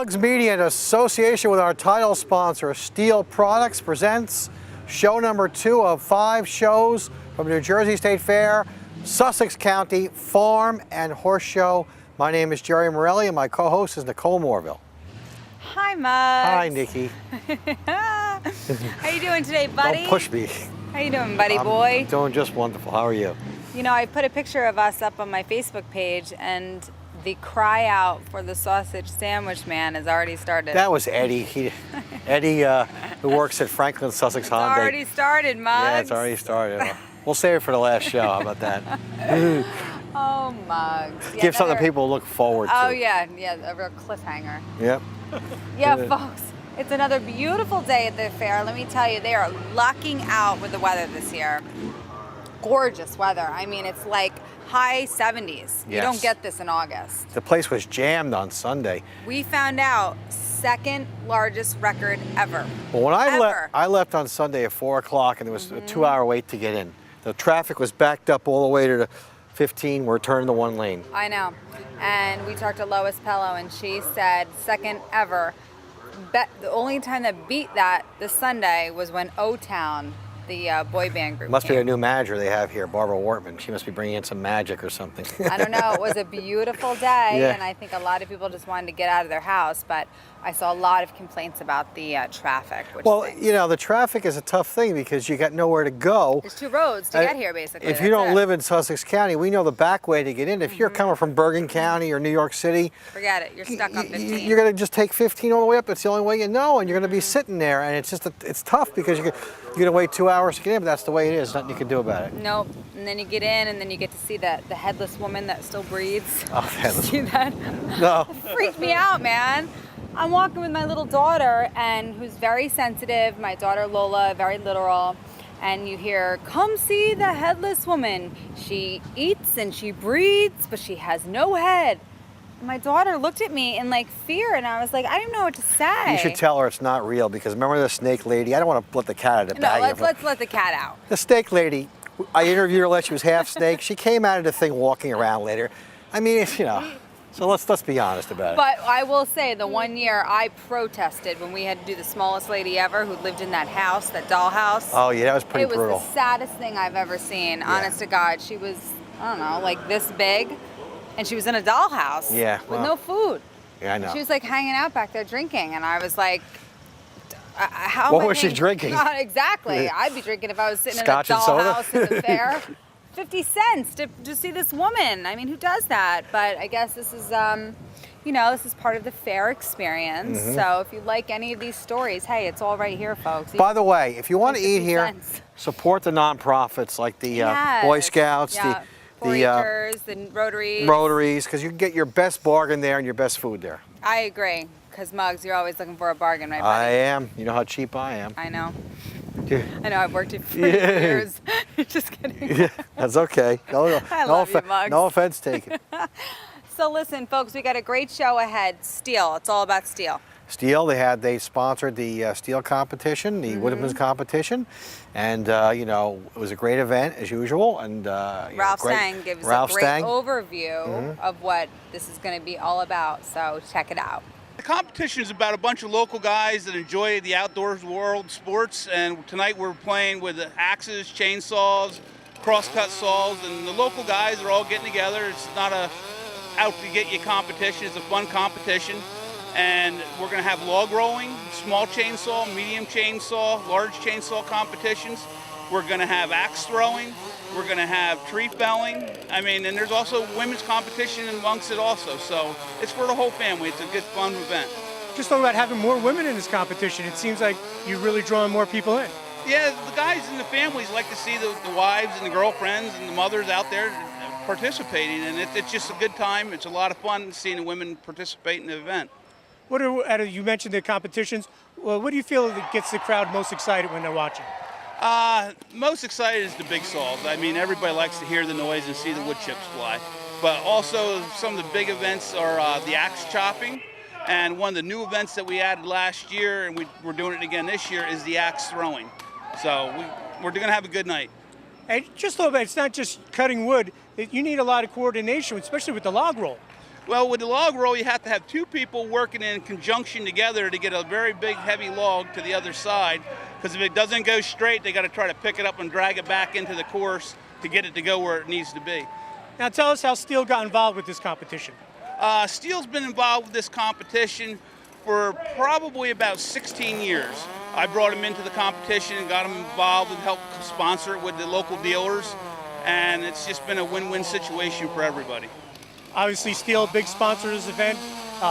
Mugs Media, in association with our title sponsor, Steel Products, presents show number 2 of 5 shows from New Jersey State Fair, Sussex County Farm and Horse Show. My name is Jerry Morelli, and my co-host is Nicole Morville. Hi, Mugs. Hi, Nikki. How you doing today, buddy? Don't push me. How you doing, buddy boy? I'm doing just wonderful. How are you? You know, I put a picture of us up on my Facebook page, and the cry out for the sausage sandwich man has already started. That was Eddie. Eddie, who works at Franklin Sussex Hyundai. It's already started, Mugs. Yeah, it's already started. We'll save it for the last show. How about that? Oh, Mugs. Yeah, Give something people to look forward to. Oh, yeah, a real cliffhanger. Yep. Yeah, folks, it's another beautiful day at the fair. Let me tell you, they are lucking out with the weather this year. Gorgeous weather. I mean, it's like high 70s. You don't get this in August. The place was jammed on Sunday. We found out second largest record ever. Well, when I left on Sunday at 4 o'clock, and there was a 2-hour wait to get in. The traffic was backed up all the way to the 15. We're turning to 1 lane. I know. And we talked to Lois Pello, and she said second ever. The only time that beat that this Sunday was when O-Town, the boy band group, Must be a new manager they have here, Barbara Wortman. She must be bringing in some magic or something. I don't know. It was a beautiful day, and I think a lot of people just wanted to get out of their house, but I saw a lot of complaints about the traffic. Well, you know, the traffic is a tough thing because you got nowhere to go. There's 2 roads to get here, basically. If you don't live in Sussex County, we know the back way to get in. If you're coming from Bergen County or New York City, forget it. You're stuck on 15. You're going to just take 15 all the way up. It's the only way you know, and you're going to be sitting there, and it's just it's tough because you're going to wait 2 hours to get in, but that's the way it is. Nothing you can do about it. Nope. And then you get in, and then you get to see the headless woman that still breathes. Oh, headless. See that? No. It freaked me out, man. I'm walking with my little daughter, and who's very sensitive. My daughter Lola, very literal. And you hear, "Come see the headless woman. She eats and she breathes, but she has no head." And my daughter looked at me in like fear, and I was like, I didn't know what to say. You should tell her it's not real, because remember the snake lady? I don't want to let the cat out of the bag. No, let's let the cat out. The snake lady, I interviewed her last. She was half snake. She came out of the thing walking around later. I mean, it's, you know. So let's be honest about it. But I will say, the one year I protested when we had to do the smallest lady ever, who lived in that house, that dollhouse. Oh yeah, that was pretty brutal. It was the saddest thing I've ever seen. Yeah. Honest to God, she was, I don't know, like this big, and she was in a dollhouse. Yeah. With no food. Yeah, I know. She was like hanging out back there drinking, and I was like, how? What was she drinking? Exactly. I'd be drinking if I was sitting Scotch in a and dollhouse soda? at the fair. 50 cents to see this woman. I mean, who does that? But I guess this is, you know, this is part of the fair experience. So if you like any of these stories, hey, it's all right here, folks. By the way, if you want to eat here, support the nonprofits like the Boy Scouts, the 4-Hers, the Rotaries. Rotaries, because you can get your best bargain there and your best food there. I agree, because Mugs, you're always looking for a bargain, right, buddy? I am. You know how cheap I am. I know. Yeah. I know, I've worked here for years. Just kidding. Yeah, that's okay. I love you, Mugs. No offense taken. So listen, folks, we got a great show ahead. Steel. It's all about steel. Steel. They sponsored the steel competition, the Woodman's competition, and you know, it was a great event as usual. And Ralph Stang gives a great overview of what this is going to be all about. So check it out. The competition is about a bunch of local guys that enjoy the outdoors world sports, and tonight we're playing with axes, chainsaws, crosscut saws, and the local guys are all getting together. It's not a out to get you competition, it's a fun competition. And we're going to have log rolling, small chainsaw, medium chainsaw, large chainsaw competitions. We're going to have axe throwing. We're going to have tree felling. I mean, and there's also women's competition amongst it also. So it's for the whole family. It's a good, fun event. Just talk about having more women in this competition. It seems like you're really drawing more people in. Yeah, the guys in the families like to see the wives and the girlfriends and the mothers out there participating. And it's just a good time. It's a lot of fun seeing the women participate in the event. You mentioned the competitions. Well, what do you feel that gets the crowd most excited when they're watching? Most excited is the big saws. I mean, everybody likes to hear the noise and see the wood chips fly. But also some of the big events are the axe chopping. And one of the new events that we added last year, and we're doing it again this year, is the axe throwing. So we're going to have a good night. And just a little bit, it's not just cutting wood. You need a lot of coordination, especially with the log roll. Well, with the log roll, you have to have two people working in conjunction together to get a very big, heavy log to the other side. Because if it doesn't go straight, they got to try to pick it up and drag it back into the course to get it to go where it needs to be. Now tell us how Steel got involved with this competition. Steel's been involved with this competition for probably about 16 years. I brought him into the competition and got him involved and helped sponsor it with the local dealers. And it's just been a win-win situation for everybody. Obviously, Steel, big sponsor of this event,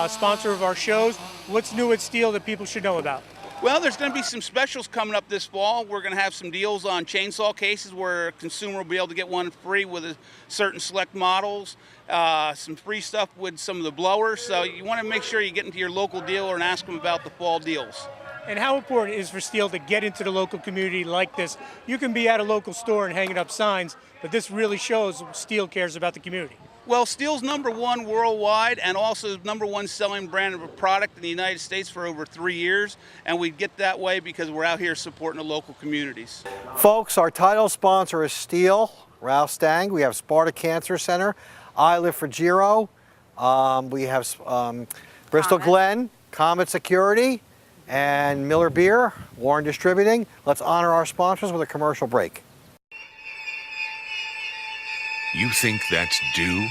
sponsor of our shows. What's new at Steel that people should know about? Well, there's going to be some specials coming up this fall. We're going to have some deals on chainsaw cases where a consumer will be able to get one free with a certain select models, some free stuff with some of the blowers. So you want to make sure you get into your local dealer and ask them about the fall deals. And how important it is for Steel to get into the local community like this? You can be at a local store and hanging up signs, but this really shows Steel cares about the community. Well, Steel's #1 worldwide and also #1 selling brand of a product in the United States for over 3 years. And we get that way because we're out here supporting the local communities. Folks, our title sponsor is Steel, Ralph Stang. We have Sparta Cancer Center, I Live for Giro. We have Bristol Glen, Comet Security, and Miller Beer, Warren Distributing. Let's honor our sponsors with a commercial break. You think that's due?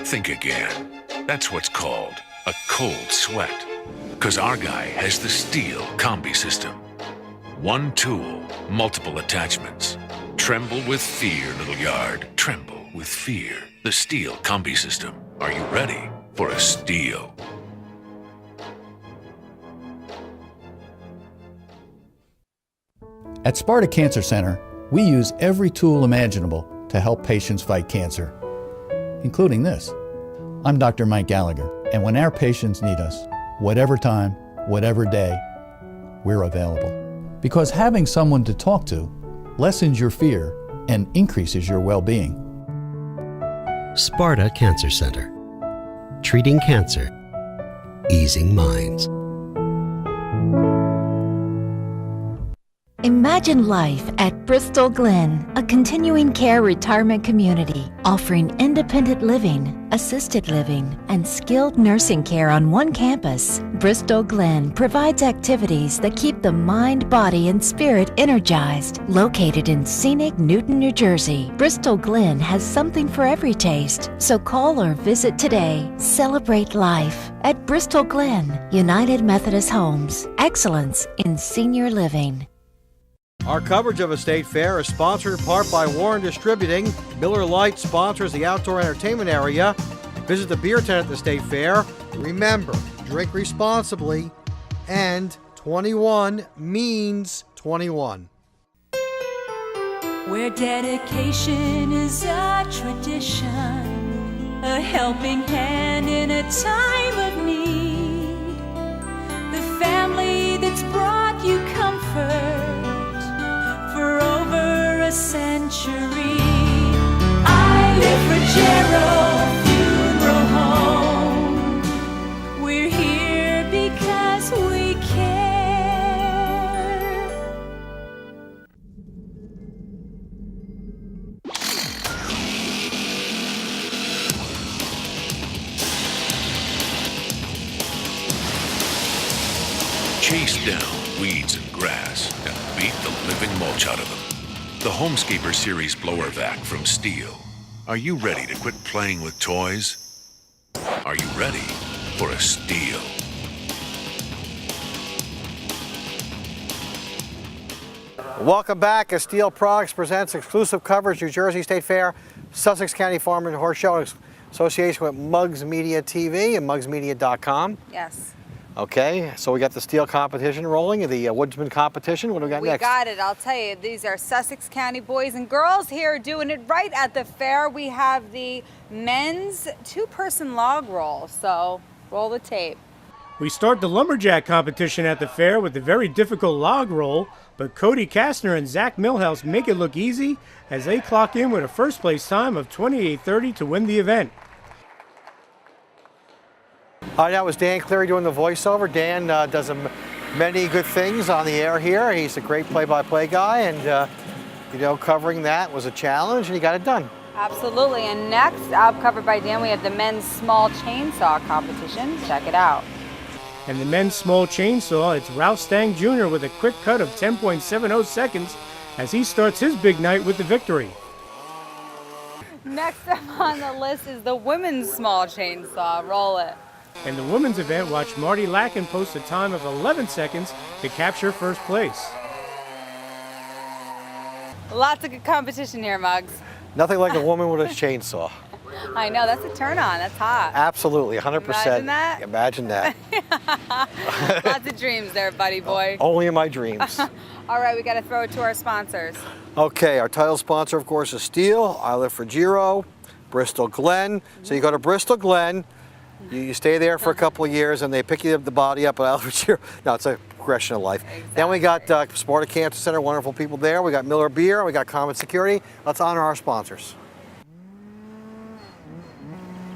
Think again. That's what's called a cold sweat. 'Cause our guy has the Steel Combi System. One tool, multiple attachments. Tremble with fear, little yard. Tremble with fear. The Steel Combi System. Are you ready for a Steel? At Sparta Cancer Center, we use every tool imaginable to help patients fight cancer, including this. I'm Dr. Mike Gallagher, and when our patients need us, whatever time, whatever day, we're available. Because having someone to talk to lessens your fear and increases your well-being. Sparta Cancer Center. Treating cancer, easing minds. Imagine life at Bristol Glen, a continuing care retirement community offering independent living, assisted living, and skilled nursing care on one campus. Bristol Glen provides activities that keep the mind, body, and spirit energized. Located in scenic Newton, New Jersey, Bristol Glen has something for every taste. So call or visit today. Celebrate life at Bristol Glen, United Methodist Homes. Excellence in senior living. Our coverage of a state fair is sponsored in part by Warren Distributing. Miller Lite sponsors the outdoor entertainment area. Visit the beer tent at the state fair. Remember, drink responsibly, and 21 means 21. Where dedication is a tradition, a helping hand in a time of need, the family that's brought you comfort for over a century. I live for Gerald Funeral Home. We're here because we care. Chase down weeds and grass and beat the living mulch out of them. The Homescaper Series blower vac from Steel. Are you ready to quit playing with toys? Are you ready for a Steel? Welcome back as Steel Products presents exclusive coverage, New Jersey State Fair, Sussex County Farm and Horse Show in association with Muggs Media TV and mugsmedia.com. Yes. Okay, so we got the Steel competition rolling, the Woodsman competition. What do we got next? We got it, I'll tell you. These are Sussex County boys and girls here doing it right at the fair. We have the men's 2-person log roll, so roll the tape. We start the lumberjack competition at the fair with the very difficult log roll, but Cody Kastner and Zach Milhouse make it look easy as they clock in with a first place time of 28:30 to win the event. That was Dan Cleary doing the voiceover. Dan does many good things on the air here. He's a great play-by-play guy, and covering that was a challenge, and he got it done. Absolutely. And next, covered by Dan, we have the men's small chainsaw competition. Check it out. And the men's small chainsaw, it's Ralph Stang Jr. with a quick cut of 10.70 seconds as he starts his big night with the victory. Next up on the list is the women's small chainsaw. Roll it. In the women's event, watch Marty Lacken post a time of 11 seconds to capture first place. Lots of good competition here, Muggs. Nothing like a woman with a chainsaw. I know, that's a turn on. That's hot. Absolutely, 100%. Imagine that. Imagine that. Lots of dreams there, buddy boy. Only in my dreams. All right, we got to throw it to our sponsors. Okay, our title sponsor, of course, is Steel, I Live for Giro, Bristol Glen. So you go to Bristol Glen, you stay there for a couple of years, and they pick you the body up at I Live for Giro. No, it's a progression of life. Exactly. Then we got Sparta Cancer Center, wonderful people there. We got Miller Beer, we got Common Security. Let's honor our sponsors.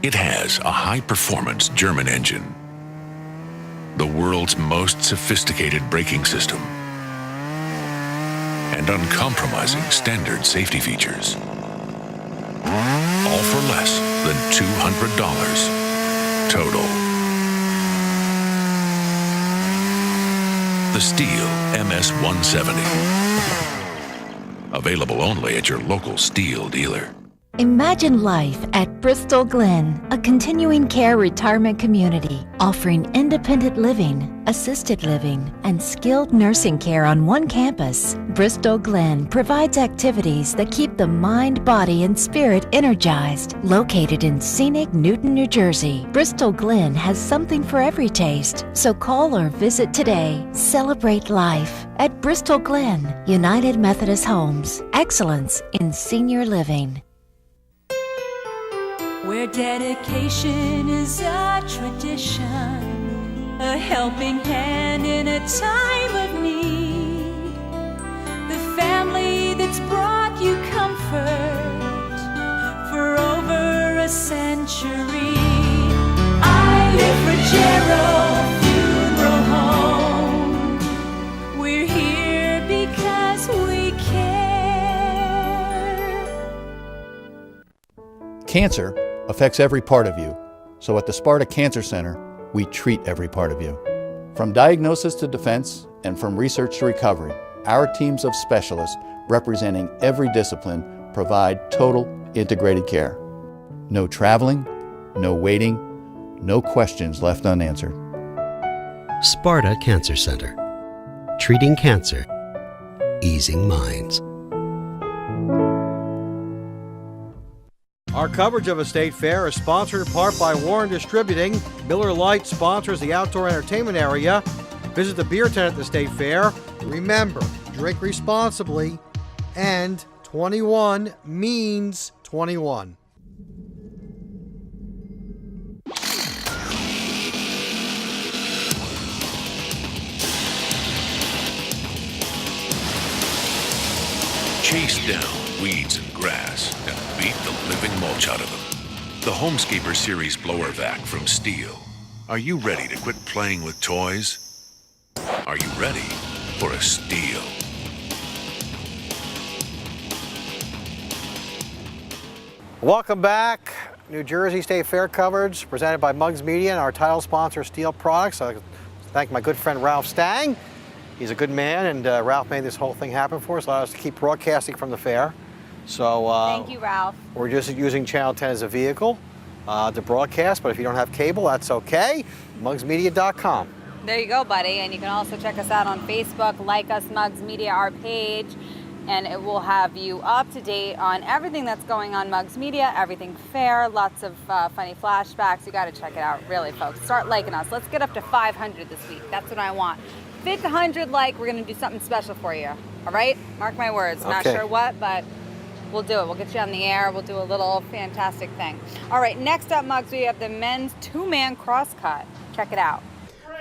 It has a high-performance German engine, the world's most sophisticated braking system, and uncompromising standard safety features. All for less than $200 total. The Steel MS-170. Available only at your local Steel dealer. Imagine life at Bristol Glen, a continuing care retirement community offering independent living, assisted living, and skilled nursing care on one campus. Bristol Glen provides activities that keep the mind, body, and spirit energized. Located in scenic Newton, New Jersey, Bristol Glen has something for every taste. So call or visit today. Celebrate life at Bristol Glen, United Methodist Homes. Excellence in senior living. Where dedication is a tradition, a helping hand in a time of need, the family that's brought you comfort for over a century. I Live for Funeral Home. We're here because we care. Cancer affects every part of you. So at the Sparta Cancer Center, we treat every part of you. From diagnosis to defense and from research to recovery, our teams of specialists representing every discipline provide total integrated care. No traveling, no waiting, no questions left unanswered. Sparta Cancer Center. Treating cancer, easing minds. Our coverage of a state fair is sponsored in part by Warren Distributing. Miller Lite sponsors the outdoor entertainment area. Visit the beer tent at the state fair. Remember, drink responsibly, and 21 means 21. Chase down weeds and grass and beat the living mulch out of them. The Homescaper Series blower vac from Steel. Are you ready to quit playing with toys? Are you ready for a Steel? Welcome back. New Jersey State Fair coverage presented by Muggs Media and our title sponsor, Steel Products. I'd like to thank my good friend Ralph Stang. He's a good man, and Ralph made this whole thing happen for us, allowed us to keep broadcasting from the fair. So Thank you, Ralph. we're just using Channel 10 as a vehicle to broadcast, but if you don't have cable, that's okay. MuggsMedia.com. There you go, buddy. And you can also check us out on Facebook, like us, Muggs Media, our page, and it will have you up to date on everything that's going on Muggs Media, everything fair, lots of funny flashbacks. You got to check it out, really, folks. Start liking us. Let's get up to 500 this week. That's what I want. If it's 100 like, we're going to do something special for you. All right? Mark my words. Not Okay. sure what, but we'll do it. We'll get you on the air. We'll do a little fantastic thing. All right, next up, Muggs, we have the men's two-man crosscut. Check it out.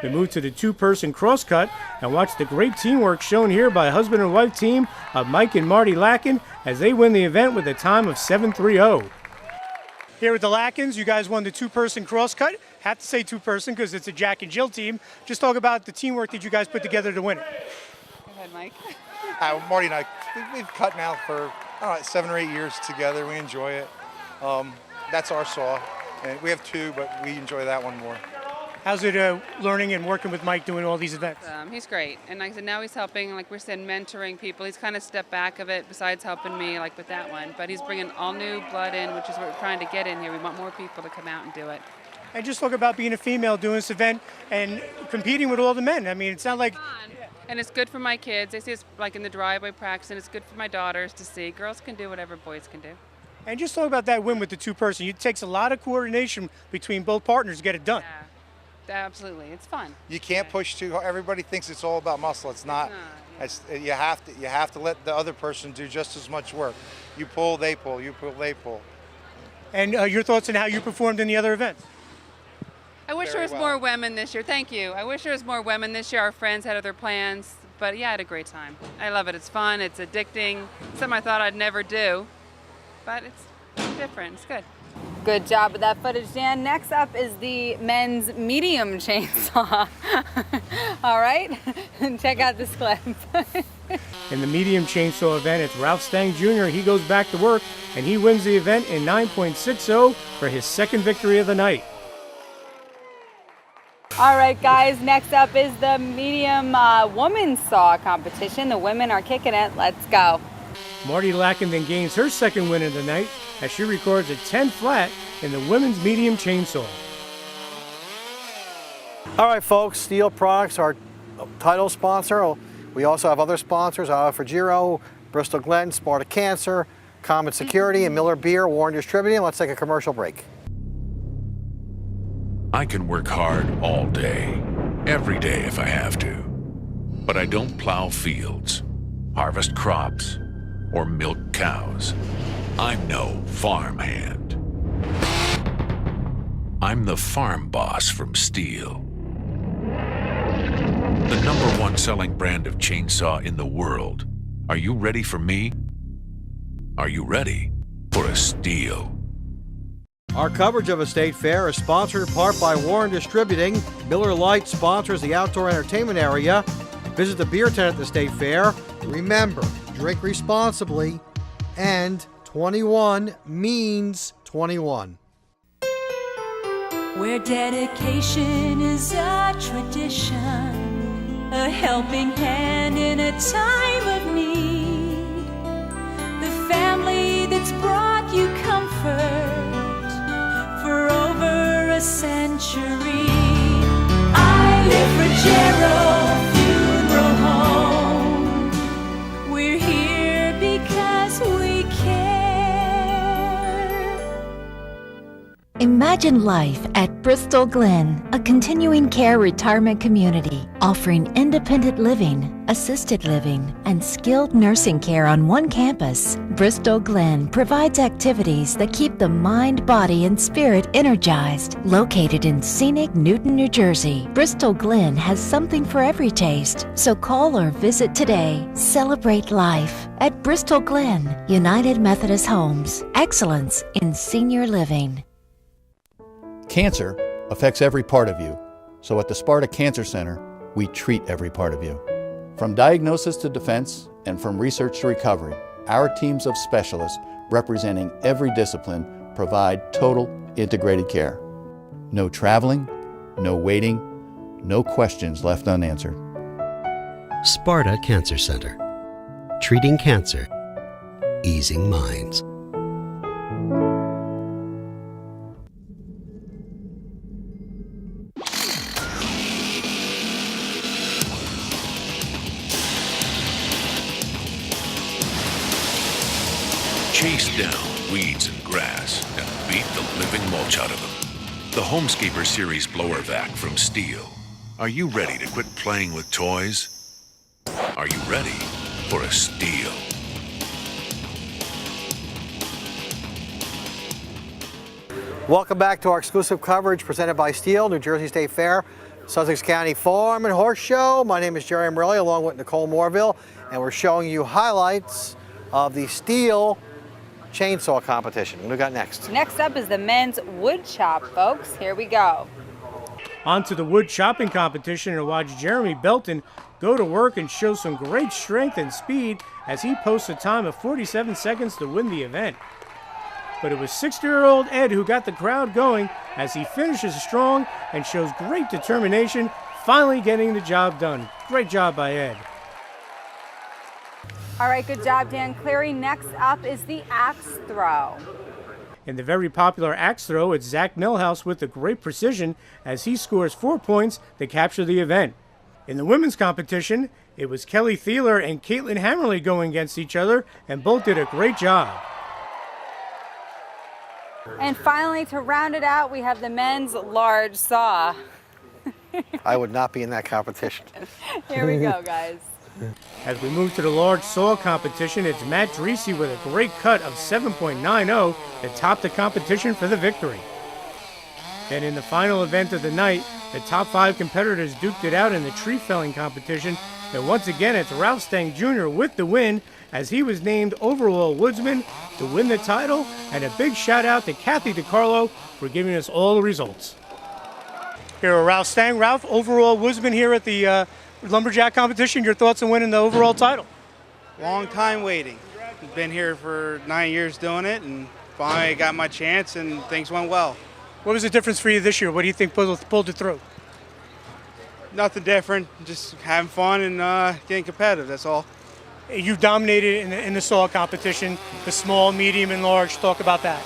We move to the two-person crosscut and watch the great teamwork shown here by husband and wife team of Mike and Marty Lacken as they win the event with a time of 7:30. Here with the Lackens, you guys won the two-person crosscut. Have to say two-person because it's a Jack and Jill team. Just talk about the teamwork that you guys put together to win it. Go ahead, Mike. Marty and I, we've cut now for All right, 7 or 8 years together. We enjoy it. That's our saw. And we have 2, but we enjoy that one more. How's it learning and working with Mike doing all these events? He's great. And like I said, now he's helping, like we said, mentoring people. He's kind of stepped back of it besides helping me like with that one. But he's bringing all new blood in, which is what we're trying to get in here. We want more people to come out and do it. And just talk about being a female doing this event and competing with all the men. I mean, it's not like... And it's good for my kids. They see us like in the driveway practice, and it's good for my daughters to see. Girls can do whatever boys can do. And just talk about that win with the 2-person. It takes a lot of coordination between both partners to get it done. Yeah. Absolutely, it's fun. You can't push too hard. Everybody thinks it's all about muscle. It's not. You have to let the other person do just as much work. You pull, they pull. You pull, they pull. And your thoughts on how you performed in the other events? I wish there was more women this year. Thank you. I wish there was more women this year. Our friends had other plans, but yeah, I had a great time. I love it. It's fun. It's addicting. Something I thought I'd never do, but it's different. It's good. Good job with that footage, Dan. Next up is the men's medium chainsaw. All right, check out this clip. In the medium chainsaw event, it's Ralph Stang Jr. He goes back to work and he wins the event in 9.60 for his second victory of the night. All right, guys, next up is the medium woman saw competition. The women are kicking it. Let's go. Marty Lacken then gains her second win of the night as she records a 10 flat in the women's medium chainsaw. All right, folks, Steel Products, our title sponsor. We also have other sponsors, for Giro, Bristol Glen, Sparta Cancer, Comet Security, and Miller Beer, Warren Distributing. Let's take a commercial break. I can work hard all day, every day if I have to. But I don't plow fields, harvest crops, or milk cows. I'm no farmhand. I'm the farm boss from Steel. The #1 selling brand of chainsaw in the world. Are you ready for me? Are you ready for a Steel? Our coverage of a state fair is sponsored in part by Warren Distributing. Miller Lite sponsors the outdoor entertainment area. Visit the beer tent at the state fair. Remember, drink responsibly, and 21 means 21. Where dedication is a tradition, a helping hand in a time of need, the family that's brought you comfort for over a century. I live for Gerald Funeral Home. We're here because we care. Imagine life at Bristol Glen, a continuing care retirement community offering independent living, assisted living, and skilled nursing care on one campus. Bristol Glen provides activities that keep the mind, body, and spirit energized. Located in scenic Newton, New Jersey, Bristol Glen has something for every taste. So call or visit today. Celebrate life at Bristol Glen, United Methodist Homes. Excellence in senior living. Cancer affects every part of you, so at the Sparta Cancer Center, we treat every part of you. From diagnosis to defense and from research to recovery, our teams of specialists representing every discipline provide total integrated care. No traveling, no waiting, no questions left unanswered. Sparta Cancer Center. Treating cancer, easing minds. Chase down weeds and grass and beat the living mulch out of them. The Homescaper Series blower vac from Steel. Are you ready to quit playing with toys? Are you ready for a Steel? Welcome back to our exclusive coverage presented by Steel, New Jersey State Fair, Sussex County Farm and Horse Show. My name is Jerry Morelli along with Nicole Morville, and we're showing you highlights of the Steel chainsaw competition. What do we got next? Next up is the men's wood chop, folks. Here we go. On to the wood chopping competition and watch Jeremy Belton go to work and show some great strength and speed as he posts a time of 47 seconds to win the event. But it was 60-year-old Ed who got the crowd going as he finishes strong and shows great determination, finally getting the job done. Great job by Ed. All right, good job, Dan Cleary. Next up is the axe throw. In the very popular axe throw, it's Zach Milhouse with the great precision as he scores 4 points to capture the event. In the women's competition, it was Kelly Thieler and Caitlin Hammerly going against each other, and both did a great job. And finally, to round it out, we have the men's large saw. I would not be in that competition. Here we go, guys. As we move to the large saw competition, it's Matt Dreesy with a great cut of 7.90 to top the competition for the victory. Then in the final event of the night, the top 5 competitors duked it out in the tree felling competition, and once again it's Ralph Stang Jr. with the win as he was named overall woodsman to win the title, and a big shout out to Kathy DiCarlo for giving us all the results. Here are Ralph Stang. Ralph, overall woodsman here at the Lumberjack competition. Your thoughts on winning the overall title? Long time waiting. Been here for 9 years doing it, and finally got my chance, and things went well. What was the difference for you this year? What do you think pulled it through? Nothing different, just having fun and getting competitive, that's all. You dominated in the saw competition, the small, medium, and large. Talk about that.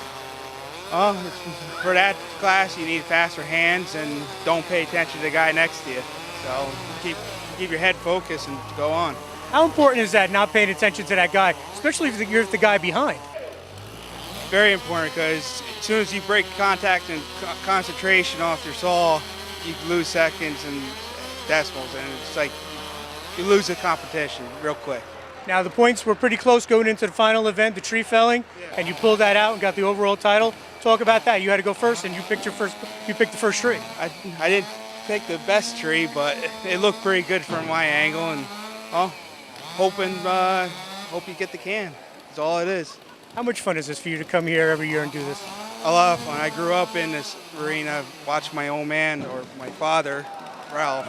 For that class, you need faster hands and don't pay attention to the guy next to you. So keep your head focused and go on. How important is that, not paying attention to that guy, especially if you're the guy behind? Very important, because as soon as you break contact and concentration off your saw, you lose seconds and decimals, and it's like you lose the competition real quick. Now the points were pretty close going into the final event, the tree felling, and you pulled that out and got the overall title. Talk about that. You had to go first, and you picked the first tree. I didn't pick the best tree, but it looked pretty good from my angle, and hope you get the can. That's all it is. How much fun is this for you to come here every year and do this? A lot of fun. I grew up in this arena, watched my old man, or my father, Ralph,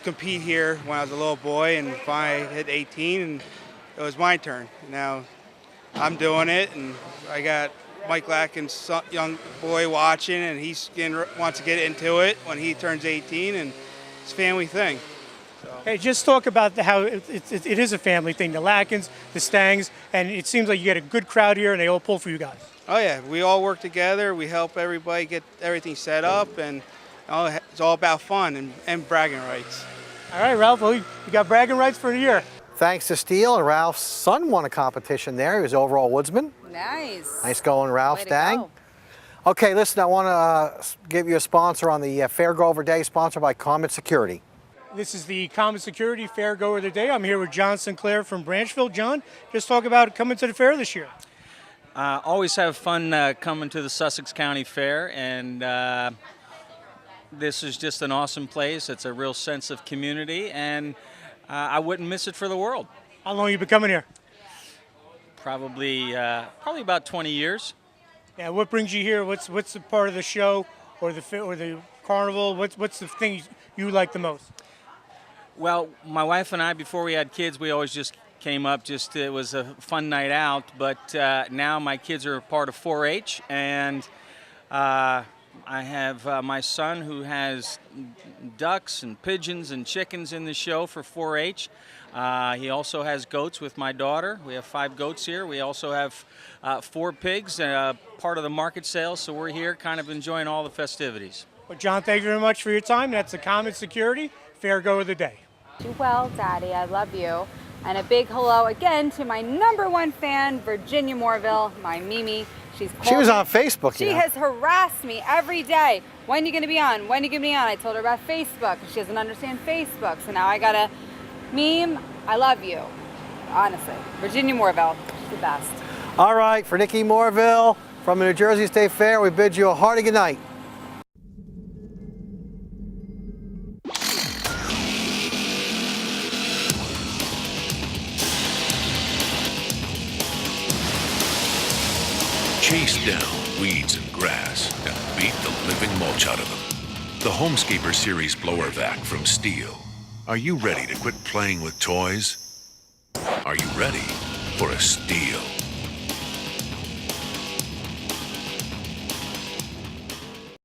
compete here when I was a little boy, and finally hit 18, and it was my turn. Now I'm doing it, and I got Mike Latkin's young boy watching, and he wants to get into it when he turns 18, and it's a family thing. So. Hey, just talk about how it is a family thing, the Latkins, the Stangs, and it seems like you get a good crowd here, and they all pull for you guys. Oh yeah, we all work together, we help everybody get everything set up, and it's all about fun and bragging rights. All right, Ralph, well, you got bragging rights for a year. Thanks to Steele, and Ralph's son won a competition there. He was overall woodsman. Nice. Nice going, Ralph Way to Stang. go. Okay, listen, I want to give you a sponsor on the Fair Go Over Day, sponsored by Comet Security. This is the Comet Security Fair Go of the Day. I'm here with John Sinclair from Branchville. John, just talk about coming to the fair this year. Always have fun coming to the Sussex County Fair, and this is just an awesome place. It's a real sense of community, and I wouldn't miss it for the world. How long have you been coming here? Probably about 20 years. Yeah, what brings you here? What's the part of the show or the carnival? What's the thing you like the most? Well, my wife and I, before we had kids, we always just came up. It was a fun night out. But now my kids are a part of 4-H, and I have my son who has ducks and pigeons and chickens in the show for 4-H. He also has goats with my daughter. We have 5 goats here. We also have 4 pigs, part of the market sales. So we're here kind of enjoying all the festivities. Well, John, thank you very much for your time. That's the Comet Security Fair Go of the Day. Do well, Daddy. I love you. And a big hello again to my #1 fan, Virginia Moorville, my Mimi. She was on Facebook. She has harassed me every day. When are you going to be on? When are you going to be on? I told her about Facebook. She doesn't understand Facebook. So now I got to meme. I love you. Honestly. Virginia Moorville. She's the best. All right. For Nikki Moorville from the New Jersey State Fair, we bid you a hearty good night. Chase down weeds and grass and beat the living mulch out of them. The Homescaper Series blower vac from Stihl. Are you ready to quit playing with toys? Are you ready for a Stihl?